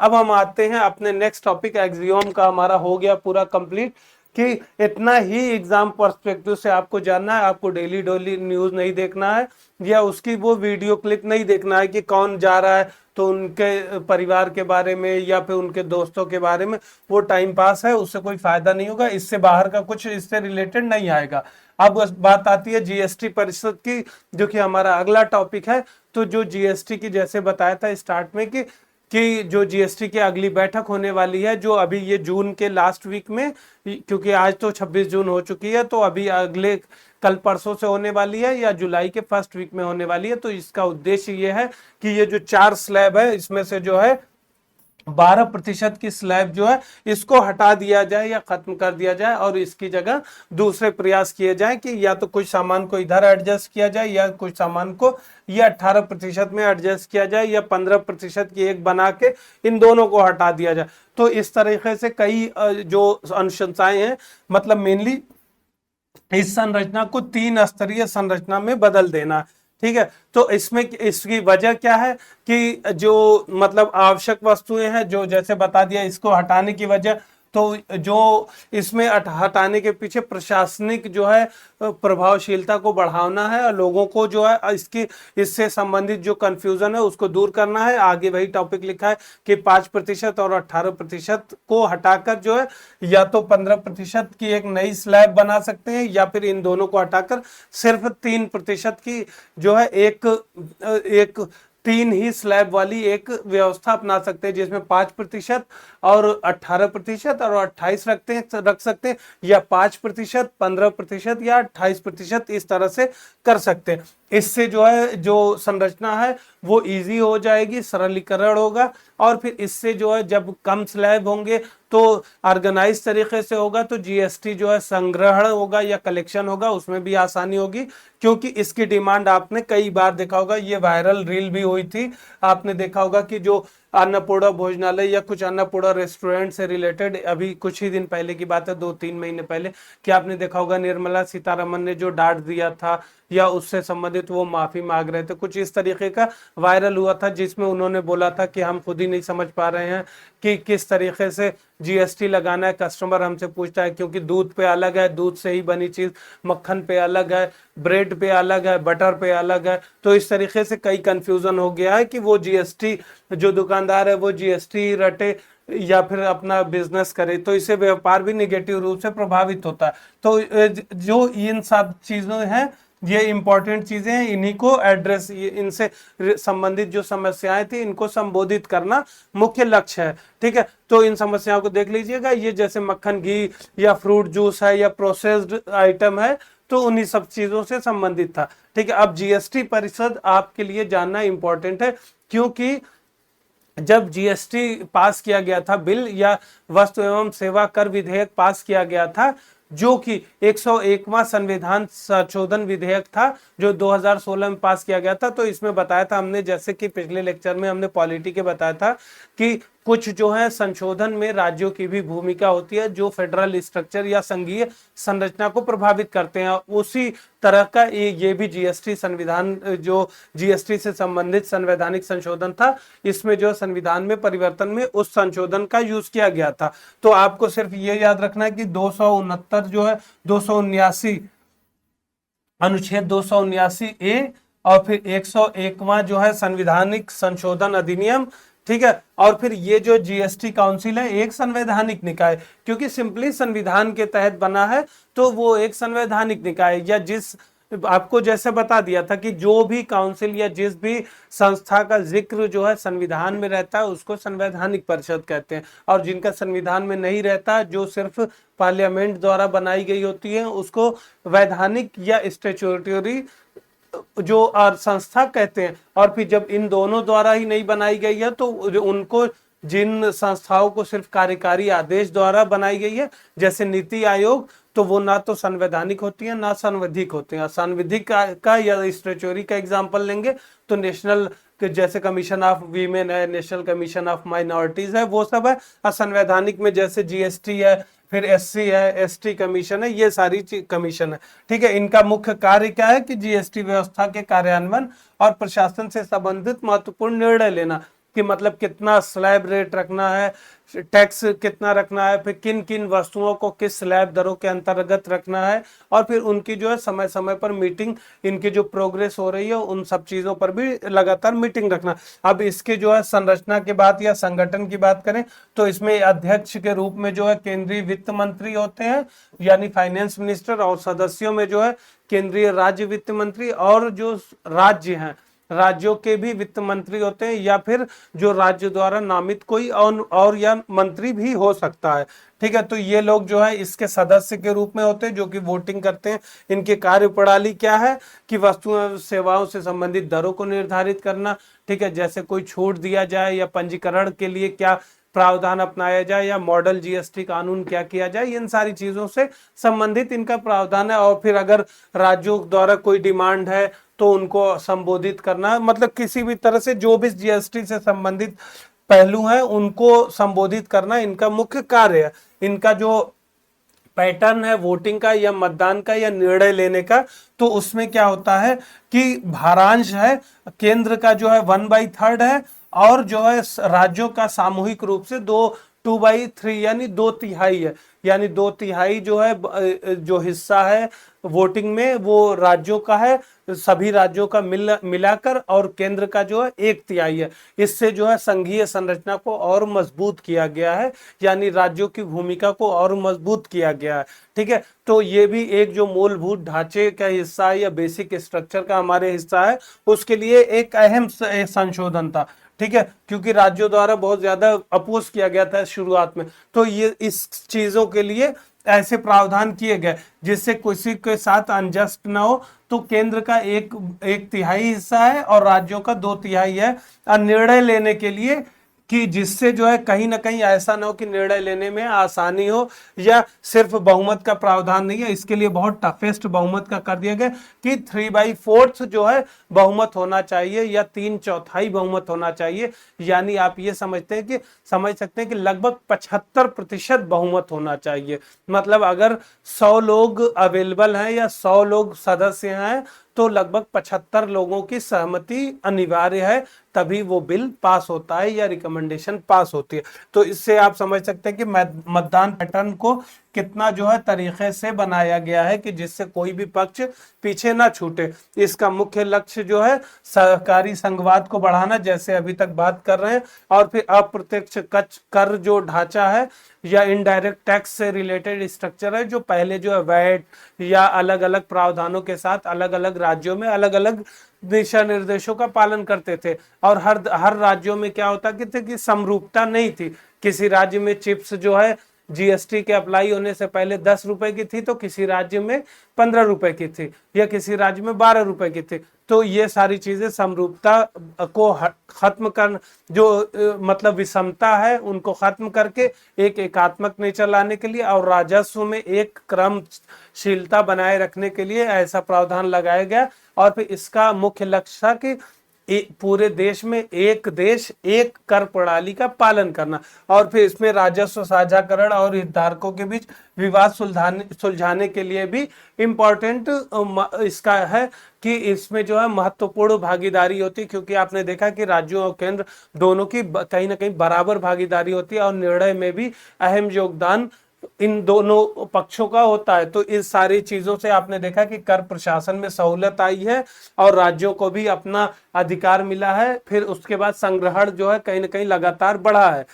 अब हम आते हैं अपने नेक्स्ट टॉपिक, एक्सियोम का हमारा हो गया पूरा कंप्लीट कि इतना ही एग्जाम पर्सपेक्टिव से आपको जानना है, आपको डेली डेली न्यूज नहीं देखना है या उसकी वो वीडियो क्लिप नहीं देखना है कि कौन जा रहा है तो उनके परिवार के बारे में या फिर उनके दोस्तों के बारे में, वो टाइम पास है, उससे कोई फायदा नहीं होगा, इससे बाहर का कुछ इससे रिलेटेड नहीं आएगा। अब बात आती है जीएसटी परिषद की, जो कि हमारा अगला टॉपिक है। तो जो जीएसटी की जैसे बताया था स्टार्ट में कि जो जीएसटी की अगली बैठक होने वाली है, जो अभी ये जून के लास्ट वीक में, क्योंकि आज तो 26 जून हो चुकी है, तो अभी अगले कल परसों से होने वाली है या जुलाई के फर्स्ट वीक में होने वाली है। तो इसका उद्देश्य ये है कि ये जो 4 स्लैब है इसमें से जो है 12% की स्लैब जो है इसको हटा दिया जाए या खत्म कर दिया जाए और इसकी जगह दूसरे प्रयास किए जाए कि या तो कुछ सामान को इधर एडजस्ट किया जाए या कुछ सामान को या 18% में एडजस्ट किया जाए या 15% की एक बना के इन दोनों को हटा दिया जाए। तो इस तरीके से कई जो अनुशंसाएं हैं, मतलब मेनली इस संरचना को 3 स्तरीय संरचना में बदल देना। ठीक है, तो इसमें इसकी वजह क्या है कि जो मतलब आवश्यक वस्तुएं हैं, जो जैसे बता दिया, इसको हटाने की वजह, तो जो इसमें हटाने के पीछे प्रशासनिक जो है प्रभावशीलता को बढ़ाना है और लोगों को जो है इसकी इससे संबंधित जो कंफ्यूजन है उसको दूर करना है। आगे वही टॉपिक लिखा है कि 5% और 18% को हटाकर जो है या तो 15% की एक नई स्लैब बना सकते हैं या फिर इन दोनों को हटाकर सिर्फ 3% की जो है एक 3 ही स्लैब वाली एक व्यवस्था अपना सकते हैं, जिसमें 5% और 18% और 28 रख सकते हैं, या 5%, 15% या 28% इस तरह से कर सकते हैं। इससे जो है जो संरचना है वो इजी हो जाएगी, सरलीकरण होगा और फिर इससे जो है जब कम स्लैब होंगे तो ऑर्गेनाइज तरीके से होगा, तो जीएसटी जो है संग्रहण होगा या कलेक्शन होगा उसमें भी आसानी होगी, क्योंकि इसकी डिमांड आपने कई बार देखा होगा, ये वायरल रील भी हुई थी। आपने देखा होगा कि जो अन्नपूर्णा भोजनालय या कुछ अन्नपूर्णा रेस्टोरेंट से रिलेटेड अभी कुछ ही दिन पहले की बात है, 2-3 महीने पहले, कि आपने देखा होगा निर्मला सीतारमन ने जो डांट दिया था या उससे संबंधित वो माफी मांग रहे थे, कुछ इस तरीके का वायरल हुआ था, जिसमें उन्होंने बोला था कि हम खुद ही नहीं समझ पा रहे हैं कि किस तरीके से जीएसटी लगाना है। कस्टमर हमसे पूछता है क्योंकि दूध पे अलग है, दूध से ही बनी चीज, मक्खन पे अलग है, ब्रेड पे अलग है, बटर पे अलग है। तो इस तरीके से कई कंफ्यूजन हो गया है कि वो जीएसटी जो दुकानदार है वो जीएसटी रटे या फिर अपना बिजनेस करे, तो इससे व्यापार भी निगेटिव रूप से प्रभावित होता है। तो जो इन सब चीजें हैं, ये इंपॉर्टेंट चीजें हैं, इन्हीं को एड्रेस, इनसे संबंधित जो समस्याएं थी इनको संबोधित करना मुख्य लक्ष्य है। ठीक है, तो इन समस्याओं को देख लीजिएगा। ये जैसे मक्खन, घी या फ्रूट जूस है या प्रोसेस्ड आइटम है, तो उन्हीं सब चीजों से संबंधित था। ठीक है, अब जीएसटी परिषद आपके लिए जानना इंपॉर्टेंट है, क्योंकि जब जीएसटी पास किया गया था, बिल या वस्तु एवं सेवा कर विधेयक पास किया गया था, जो कि 101वां संविधान संशोधन विधेयक था जो 2016 में पास किया गया था। तो इसमें बताया था हमने, जैसे कि पिछले लेक्चर में हमने पॉलिटी के बताया था कि कुछ जो है संशोधन में राज्यों की भी भूमिका होती है, जो फेडरल स्ट्रक्चर या संघीय संरचना को प्रभावित करते हैं। उसी तरह का ये भी जीएसटी संविधान, जो जीएसटी से संबंधित संवैधानिक संशोधन था, इसमें जो संविधान में परिवर्तन में उस संशोधन का यूज किया गया था। तो आपको सिर्फ ये याद रखना है कि 269 जो है 279 अनुच्छेद 279A और फिर 101वां जो है संविधानिक संशोधन अधिनियम। ठीक है, और फिर ये जो जीएसटी काउंसिल है एक संवैधानिक निकाय, क्योंकि सिंपली संविधान के तहत बना है तो वो एक संवैधानिक निकाय, या जिस आपको जैसे बता दिया था कि जो भी काउंसिल या जिस भी संस्था का जिक्र जो है संविधान में रहता है उसको संवैधानिक परिषद कहते हैं, और जिनका संविधान में नहीं रहता, जो सिर्फ पार्लियामेंट द्वारा बनाई गई होती है, उसको वैधानिक या स्टैट्यूटरी जो संस्था कहते हैं। और फिर जब इन दोनों द्वारा ही नहीं बनाई गई है तो उनको, जिन संस्थाओं को सिर्फ कार्यकारी आदेश द्वारा बनाई गई है, जैसे नीति आयोग, तो वो ना तो संवैधानिक होती है ना संवैधिक होती है। संवैधिक का या स्टैट्यूटरी का एग्जांपल लेंगे तो नेशनल, जैसे कमीशन ऑफ वीमेन है, नेशनल कमीशन ऑफ माइनॉरिटीज है, वो सब है। असंवैधानिक में जैसे जीएसटी है, फिर एससी है, एसटी कमीशन है, ये सारी कमीशन है। ठीक है, इनका मुख्य कार्य क्या है कि जीएसटी व्यवस्था के कार्यान्वयन और प्रशासन से संबंधित महत्वपूर्ण निर्णय लेना। कि मतलब कितना स्लैब रेट रखना है, टैक्स कितना रखना है, फिर किन किन वस्तुओं को किस स्लैब दरों के अंतर्गत रखना है, और फिर उनकी जो है समय समय पर मीटिंग, इनकी जो प्रोग्रेस हो रही है उन सब चीजों पर भी लगातार मीटिंग रखना। अब इसके जो है संरचना की बात या संगठन की बात करें तो इसमें अध्यक्ष के रूप में जो है केंद्रीय वित्त मंत्री होते हैं, यानी फाइनेंस मिनिस्टर, और सदस्यों में जो है केंद्रीय राज्य वित्त मंत्री, और जो राज्य हैं राज्यों के भी वित्त मंत्री होते हैं, या फिर जो राज्य द्वारा नामित कोई और या मंत्री भी हो सकता है। ठीक है, तो ये लोग जो है इसके सदस्य के रूप में होते हैं जो कि वोटिंग करते हैं। इनकी कार्यप्रणाली क्या है कि वस्तुओं सेवाओं से संबंधित दरों को निर्धारित करना, ठीक है, जैसे कोई छूट दिया जाए या पंजीकरण के लिए क्या प्रावधान अपनाया जाए या मॉडल जीएसटी कानून क्या किया जाए, इन सारी चीजों से संबंधित इनका प्रावधान है। और फिर अगर राज्यों द्वारा कोई डिमांड है तो उनको संबोधित करना, मतलब किसी भी तरह से जो भी जीएसटी से संबंधित पहलू हैं उनको संबोधित करना इनका मुख्य कार्य है। इनका जो पैटर्न है वोटिंग का या मतदान का या निर्णय लेने का, तो उसमें क्या होता है कि भारांश है केंद्र का जो है 1/3 है, और जो है राज्यों का सामूहिक रूप से 2/3 यानी 2/3 है। यानी 2/3 जो है जो हिस्सा है वोटिंग में वो राज्यों का है, सभी राज्यों का मिलाकर, और केंद्र का जो है 1/3 है। इससे जो है संघीय संरचना को और मजबूत किया गया है, यानी राज्यों की भूमिका को और मजबूत किया गया है। ठीक है, तो ये भी एक जो मूलभूत ढांचे का हिस्सा है या बेसिक स्ट्रक्चर का हमारे हिस्सा है, उसके लिए एक अहम संशोधन था। ठीक है, क्योंकि राज्यों द्वारा बहुत ज्यादा अपोज किया गया था शुरुआत में, तो ये इस चीजों के लिए ऐसे प्रावधान किए गए जिससे किसी के साथ अनजस्ट ना हो। तो केंद्र का एक तिहाई हिस्सा है और राज्यों का 2/3 है निर्णय लेने के लिए, कि जिससे जो है कहीं ना कहीं ऐसा ना हो कि निर्णय लेने में आसानी हो, या सिर्फ बहुमत का प्रावधान नहीं है, इसके लिए बहुत टफेस्ट बहुमत का कर दिया गया कि 3/4 जो है बहुमत होना चाहिए या 3/4 बहुमत होना चाहिए। यानी आप ये समझ सकते हैं कि लगभग 75% बहुमत होना चाहिए। मतलब अगर 100 लोग अवेलेबल हैं या 100 लोग सदस्य हैं तो लगभग 75 लोगों की सहमति अनिवार्य है, तभी वो बिल पास होता है या रिकमेंडेशन पास होती है। तो इससे आप समझ सकते हैं कि मतदान पैटर्न को कितना जो है तरीके से बनाया गया है कि जिससे कोई भी पक्ष पीछे ना छूटे। इसका मुख्य लक्ष्य जो है सहकारी संघवाद को बढ़ाना, जैसे अभी तक बात कर रहे हैं, और फिर अप्रत्यक्ष कर जो ढांचा है या इनडायरेक्ट टैक्स से रिलेटेड स्ट्रक्चर है, जो पहले जो है वैट या अलग अलग प्रावधानों के साथ अलग अलग राज्यों में अलग अलग दिशा निर्देशों का पालन करते थे, और हर राज्यों में क्या होता कि समरूपता नहीं थी। किसी राज्य में चिप्स जो है जीएसटी के अप्लाई होने से पहले 10 रुपए की थी तो किसी राज्य में 15 रुपए की थी, या किसी राज्य में 12 रुपए की थी। तो ये सारी चीजें समरूपता को खत्म कर, जो मतलब विषमता है उनको खत्म करके एक एकात्मक नेचर लाने के लिए और राजस्व में एक क्रमशीलता बनाए रखने के लिए ऐसा प्रावधान लगाया गया। और फिर इसका मुख्य लक्ष्य था कि पूरे देश में एक देश एक कर प्रणाली का पालन करना, और फिर इसमें राजस्व साझाकरण और हितधारकों के बीच विवाद सुलझाने के लिए भी इम्पोर्टेंट इसका है कि इसमें जो है महत्वपूर्ण भागीदारी होती है, क्योंकि आपने देखा कि राज्यों और केंद्र दोनों की कहीं ना कहीं बराबर भागीदारी होती है और निर्णय में भी अहम योगदान इन दोनों पक्षों का होता है। तो इस सारी चीजों से आपने देखा कि कर प्रशासन में सहूलत आई है और राज्यों को भी अपना अधिकार मिला है। फिर उसके बाद संग्रहण जो है कहीं ना कहीं लगातार बढ़ा है।